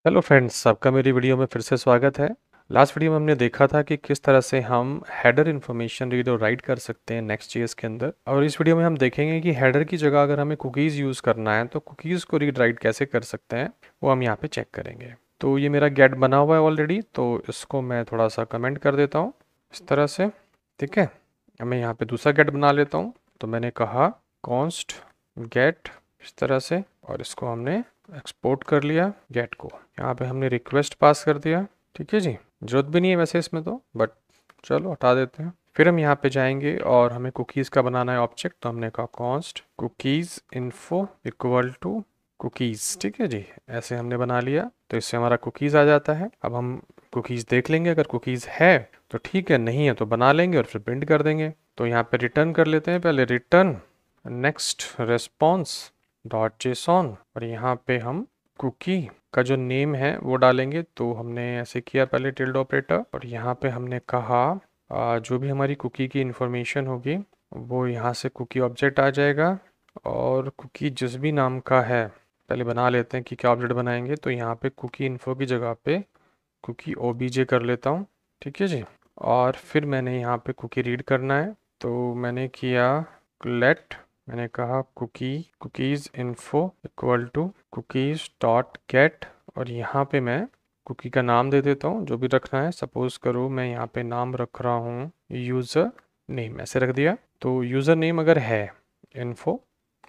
Hello friends, आपका मेरी video में फिर से स्वागत है। लास्ट वीडियो में हमने देखा था कि किस तरह से हम हेडर इन्फॉर्मेशन रीड और राइट कर सकते हैं नेक्स्ट.जेएस के अंदर। और इस वीडियो में हम देखेंगे कि हेडर की जगह अगर हमें कुकीज़ यूज़ करना है तो कुकीज़ को रीड राइट कैसे कर सकते हैं, वो हम यहाँ पे चेक करेंगे। तो ये मेरा गेट बना हुआ है ऑलरेडी, तो इसको मैं थोड़ा सा कमेंट कर देता हूँ इस तरह से। ठीक है, अब मैं यहाँ पे दूसरा गेट बना लेता हूँ। तो मैंने कहा कॉन्स्ट गेट इस तरह से, और इसको हमने एक्सपोर्ट कर लिया गेट को। यहाँ पे हमने रिक्वेस्ट पास कर दिया। ठीक है जी, जरूरत भी नहीं है वैसे इसमें तो, बट चलो हटा देते हैं। फिर हम यहाँ पे जाएंगे और हमें कुकीज़ का बनाना है ऑब्जेक्ट। तो हमने कहा const cookies info equal to cookies. ठीक है जी, ऐसे हमने बना लिया। तो इससे हमारा कुकीज़ आ जाता है। अब हम कुकीज़ देख लेंगे, अगर कुकीज़ है तो ठीक है, नहीं है तो बना लेंगे और फिर प्रिंट कर देंगे। तो यहाँ पे रिटर्न कर लेते हैं, पहले return next response dot JSON, और यहाँ पे हम कुकी का जो नेम है वो डालेंगे। तो हमने ऐसे किया पहले टिल्ड ऑपरेटर, और यहाँ पे हमने कहा जो भी हमारी कुकी की इंफॉर्मेशन होगी वो यहाँ से कुकी ऑब्जेक्ट आ जाएगा। और कुकी जिस भी नाम का है, पहले बना लेते हैं कि क्या ऑब्जेक्ट बनाएंगे। तो यहाँ पे कुकी इन्फो की जगह पे कुकी ओबीजे कर लेता हूँ। ठीक है जी, और फिर मैंने यहाँ पे कुकी रीड करना है। तो मैंने किया लेट, मैंने कहा cookies info equal to cookies dot get, और यहाँ पे मैं कुकी का नाम दे देता हूँ जो भी रखना है। सपोज करो मैं यहाँ पे नाम रख रहा हूँ यूज़र नेम, ऐसे रख दिया। तो यूज़र नेम अगर है इन्फो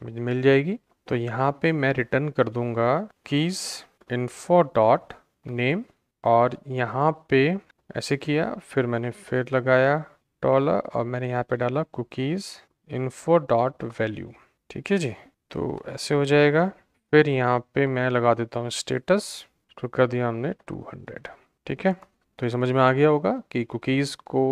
मुझे मिल जाएगी। तो यहाँ पे मैं रिटर्न कर दूंगा कीज़ इन्फो डॉट नेम, और यहाँ पे ऐसे किया। फिर मैंने फिर लगाया डॉलर, और मैंने यहाँ पे डाला कुकीज़ इन्फो डॉट वैल्यू। ठीक है जी, तो ऐसे हो जाएगा। फिर यहाँ पे मैं लगा देता हूँ स्टेटस, तो कर दिया हमने 200। ठीक है, तो ये समझ में आ गया होगा कि कुकीज़ को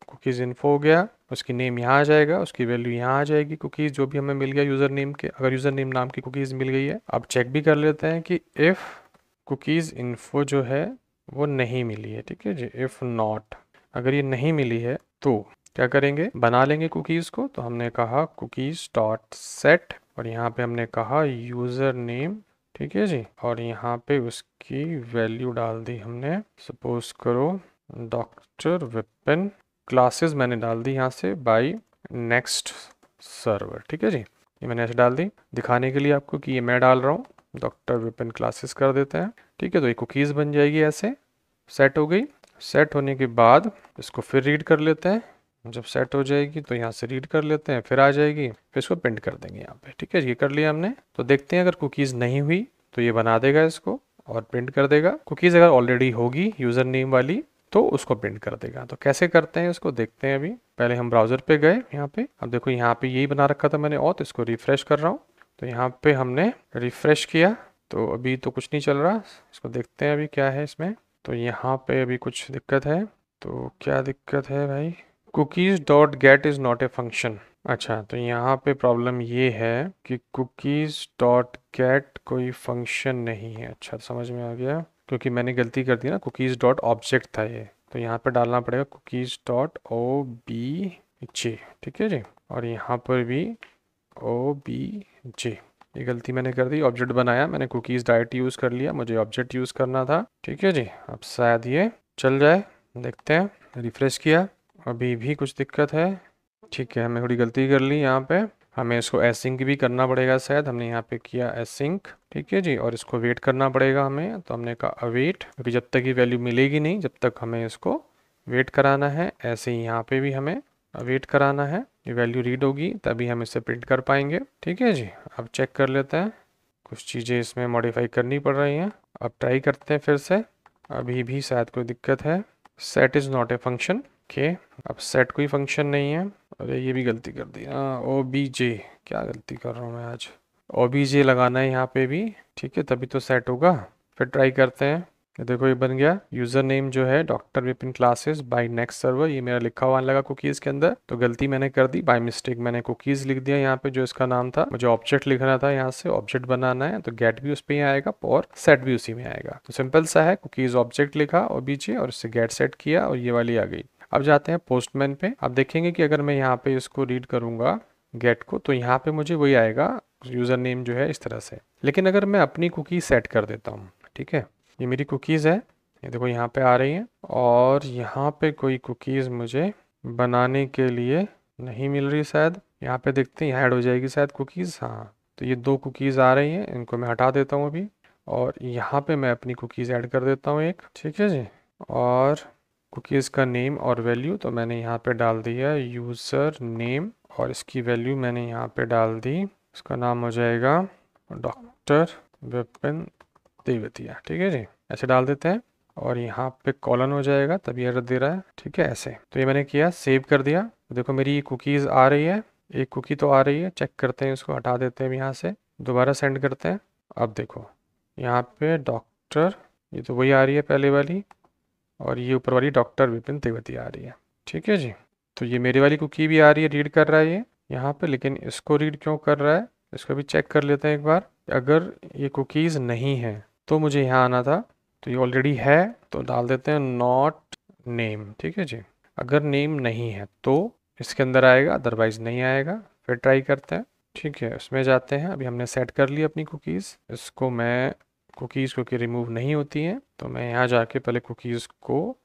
कुकीज़ इन्फो हो गया, उसकी नेम यहाँ आ जाएगा, उसकी वैल्यू यहाँ आ जाएगी। कुकीज़ जो भी हमें मिल गया यूज़र नेम के, अगर यूज़र नेम नाम की कुकीज़ मिल गई है। अब चेक भी कर लेते हैं कि इफ़ कुकीज़ इन्फो जो है वो नहीं मिली है। ठीक है जी, इफ़ नॉट, अगर ये नहीं मिली है तो क्या करेंगे, बना लेंगे कुकीज़ को। तो हमने कहा कुकीज़ डॉट सेट, और यहाँ पे हमने कहा यूज़र नेम। ठीक है जी, और यहाँ पे उसकी वैल्यू डाल दी हमने, सपोज करो डॉक्टर विपिन। क्लासेस मैंने डाल दी यहाँ से बाय नेक्स्ट सर्वर। ठीक है जी, ये मैंने ऐसे डाल दी दिखाने के लिए आपको कि ये मैं डाल रहा हूँ। डॉक्टर विपिन क्लासेस कर देते हैं। ठीक है, तो ये कुकीज़ बन जाएगी, ऐसे सेट हो गई। सेट होने के बाद इसको फिर रीड कर लेते हैं। जब सेट हो जाएगी तो यहाँ से रीड कर लेते हैं, फिर आ जाएगी, फिर इसको प्रिंट कर देंगे यहाँ पे। ठीक है, ये कर लिया हमने। तो देखते हैं अगर कुकीज़ नहीं हुई तो ये बना देगा इसको और प्रिंट कर देगा। कुकीज़ अगर ऑलरेडी होगी यूज़र नेम वाली तो उसको प्रिंट कर देगा। तो कैसे करते हैं इसको देखते हैं। अभी पहले हम ब्राउज़र पे गए यहाँ पे, अब देखो यहाँ पे यही बना रखा था मैंने, और इसको रिफ्रेश कर रहा हूँ। तो यहाँ पे हमने रिफ्रेश किया तो अभी तो कुछ नहीं चल रहा। इसको देखते हैं अभी क्या है इसमें। तो यहाँ पे अभी कुछ दिक्कत है। तो क्या दिक्कत है भाई, cookies dot get is not a function. अच्छा, तो यहाँ पे प्रॉब्लम ये है कि कुकीज़ डॉट गेट कोई फंक्शन नहीं है। अच्छा, समझ में आ गया, क्योंकि मैंने गलती कर दी ना, कुकीज़ डॉट ऑब्जेक्ट था ये। तो यहाँ पे डालना पड़ेगा cookies dot o b j. ठीक है जी, और यहाँ पर भी ओ बी जे, ये गलती मैंने कर दी। ऑब्जेक्ट बनाया मैंने, कुकीज़ डायरेक्ट यूज़ कर लिया, मुझे ऑब्जेक्ट यूज़ करना था। ठीक है जी, अब शायद ये चल जाए, देखते हैं। रिफ्रेश किया, अभी भी कुछ दिक्कत है। ठीक है, हमें थोड़ी गलती कर ली यहाँ पे, हमें इसको एसिंक भी करना पड़ेगा शायद। हमने यहाँ पे किया एसिंक। ठीक है जी, और इसको वेट करना पड़ेगा हमें। तो हमने कहा अवेट, क्योंकि जब तक ये वैल्यू मिलेगी नहीं जब तक हमें इसको वेट कराना है। ऐसे ही यहाँ पे भी हमें वेट कराना है, ये वैल्यू रीड होगी तभी हम इसे प्रिंट कर पाएंगे। ठीक है जी, अब चेक कर लेते हैं, कुछ चीज़ें इसमें मॉडिफाई करनी पड़ रही हैं। अब ट्राई करते हैं फिर से, अभी भी शायद कोई दिक्कत है। Set is not a function. Okay, अब सेट कोई फंक्शन नहीं है। अरे ये भी गलती कर दी। हाँ, ओ बी जे, क्या गलती कर रहा हूँ मैं आज। ओ बी जे लगाना है यहाँ पे भी। ठीक है, तभी तो सेट होगा। फिर ट्राई करते हैं। ये देखो ये बन गया। यूज़र नेम जो है doctor Vipin classes bye next server, ये मेरा लिखा हुआ लगा कुकीज़ के अंदर। तो गलती मैंने कर दी, बाय मिस्टेक मैंने कुकीज़ लिख दिया यहाँ पे जो इसका नाम था। मुझे ऑब्जेक्ट लिखना था, यहाँ से ऑब्जेक्ट बनाना है। तो गेट भी उस पर ही आएगा और सेट भी उसी में आएगा। तो सिंपल सा है, कुकीज़ ऑब्जेक्ट लिखा और बीचे, और इससे गेट सेट किया और ये वाली आ गई। अब जाते हैं पोस्टमैन पे। आप देखेंगे कि अगर मैं यहाँ पे इसको रीड करूँगा गेट को, तो यहाँ पे मुझे वही आएगा यूज़र नेम जो है इस तरह से। लेकिन अगर मैं अपनी कुकी सेट कर देता हूँ, ठीक है, ये मेरी कुकीज़ है, ये देखो यहाँ पे आ रही हैं, और यहाँ पे कोई कुकीज़ मुझे बनाने के लिए नहीं मिल रही शायद। यहाँ पे देखते हैं, यहाँ ऐड हो जाएगी शायद कुकीज़। हाँ, तो ये 2 कुकीज़ आ रही हैं, इनको मैं हटा देता हूँ अभी, और यहाँ पे मैं अपनी कुकीज़ ऐड कर देता हूँ एक। ठीक है जी। और कुकीज़ का नेम और वैल्यू तो मैंने यहाँ पे डाल दिया यूज़र नेम, और इसकी वैल्यू मैंने यहाँ पे डाल दी, इसका नाम हो जाएगा डॉक्टर विपिन तेवतिया। ठीक है जी, ऐसे डाल देते हैं, और यहाँ पे कॉलन हो जाएगा, तभी एरर दे रहा है। ठीक है, ऐसे। तो ये मैंने किया, सेव कर दिया। देखो मेरी कुकीज़ आ रही है, एक कुकी तो आ रही है, चेक करते हैं, इसको हटा देते हैं यहाँ से, दोबारा सेंड करते हैं। अब देखो यहाँ पे डॉक्टर, ये तो वही आ रही है पहले वाली, और ये ऊपर वाली डॉक्टर विपिन तेवतिया आ रही है। ठीक है जी। तो ये मेरी वाली कुकी भी आ रही है, रीड कर रहा है ये यहाँ पे, लेकिन इसको रीड क्यों कर रहा है, इसको भी चेक कर लेते हैं एक बार। अगर ये कुकीज़ नहीं है तो मुझे यहाँ आना था, तो ये ऑलरेडी है, तो डाल देते हैं नॉट नेम। ठीक है जी। अगर नेम नहीं है तो इसके अंदर आएगा, अदरवाइज नहीं आएगा। फिर ट्राई करते हैं। ठीक है, उसमें जाते हैं। अभी हमने सेट कर लिया अपनी कुकीज़, इसको मैं, कुकीज़ क्योंकि रिमूव नहीं होती हैं, तो मैं यहाँ जाके पहले कुकीज़ को,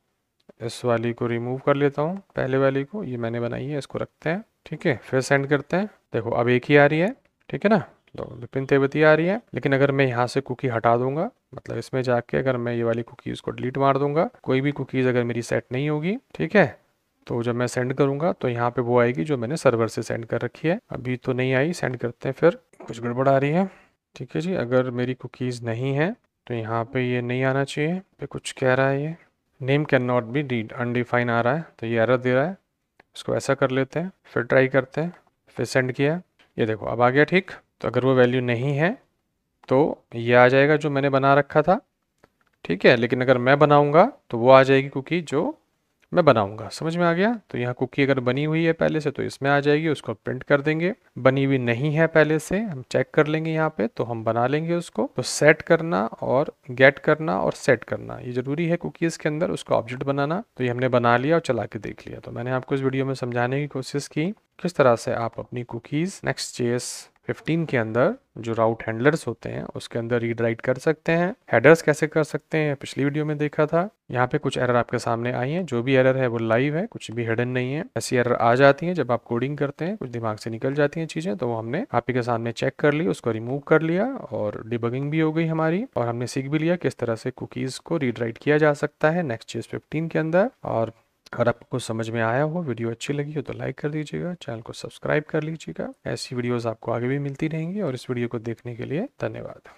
इस वाली को रिमूव कर लेता हूँ, पहले वाली को, ये मैंने बनाई है, इसको रखते हैं। ठीक है, फिर सेंड करते हैं। देखो अब एक ही आ रही है। ठीक है ना, लो विपिन तेवतिया आ रही है। लेकिन अगर मैं यहाँ से कुकी हटा दूंगा, मतलब इसमें जाके अगर मैं ये वाली कुकीज़ को डिलीट मार दूंगा, कोई भी कुकीज़ अगर मेरी सेट नहीं होगी, ठीक है, तो जब मैं सेंड करूंगा तो यहाँ पे वो आएगी जो मैंने सर्वर से सेंड कर रखी है। अभी तो नहीं आई, सेंड करते हैं, फिर कुछ गड़बड़ आ रही है। ठीक है जी, अगर मेरी कुकीज़ नहीं है तो यहाँ पे ये नहीं आना चाहिए, पे कुछ कह रहा है, ये name can not be read, undefined आ रहा है, तो ये एरर दे रहा है। इसको ऐसा कर लेते हैं, फिर ट्राई करते हैं, फिर सेंड किया, ये देखो अब आ गया। ठीक, तो अगर वो वैल्यू नहीं है तो ये आ जाएगा जो मैंने बना रखा था। ठीक है, लेकिन अगर मैं बनाऊंगा तो वो आ जाएगी कुकी जो मैं बनाऊंगा। समझ में आ गया? तो यहाँ कुकी अगर बनी हुई है पहले से तो इसमें आ जाएगी, उसको प्रिंट कर देंगे। बनी हुई नहीं है पहले से, हम चेक कर लेंगे यहाँ पे, तो हम बना लेंगे उसको। तो सेट करना और गेट करना और सेट करना ये जरूरी है कुकीज़ के अंदर, उसको ऑब्जेक्ट बनाना। तो ये हमने बना लिया और चला के देख लिया। तो मैंने आपको इस वीडियो में समझाने की कोशिश की किस तरह से आप अपनी कुकीज़ Next.js 15 के अंदर जो राउट हैंडलर्स होते हैं उसके अंदर रीड राइट कर सकते हैं। हेडर्स कैसे कर सकते हैं पिछली वीडियो में देखा था। यहाँ पे कुछ एरर आपके सामने आई हैं, जो भी एरर है वो लाइव है, कुछ भी हिडन नहीं है। ऐसी एरर आ जाती हैं जब आप कोडिंग करते हैं, कुछ दिमाग से निकल जाती हैं चीज़ें, तो वो हमने आप ही के सामने चेक कर ली, उसको रिमूव कर लिया, और डिबगिंग भी हो गई हमारी, और हमने सीख भी लिया किस तरह से कुकीज़ को रीड राइट किया जा सकता है Next.js 15 के अंदर। और अगर आपको समझ में आया हो, वीडियो अच्छी लगी हो तो लाइक कर दीजिएगा, चैनल को सब्सक्राइब कर लीजिएगा। ऐसी वीडियोस आपको आगे भी मिलती रहेंगी, और इस वीडियो को देखने के लिए धन्यवाद।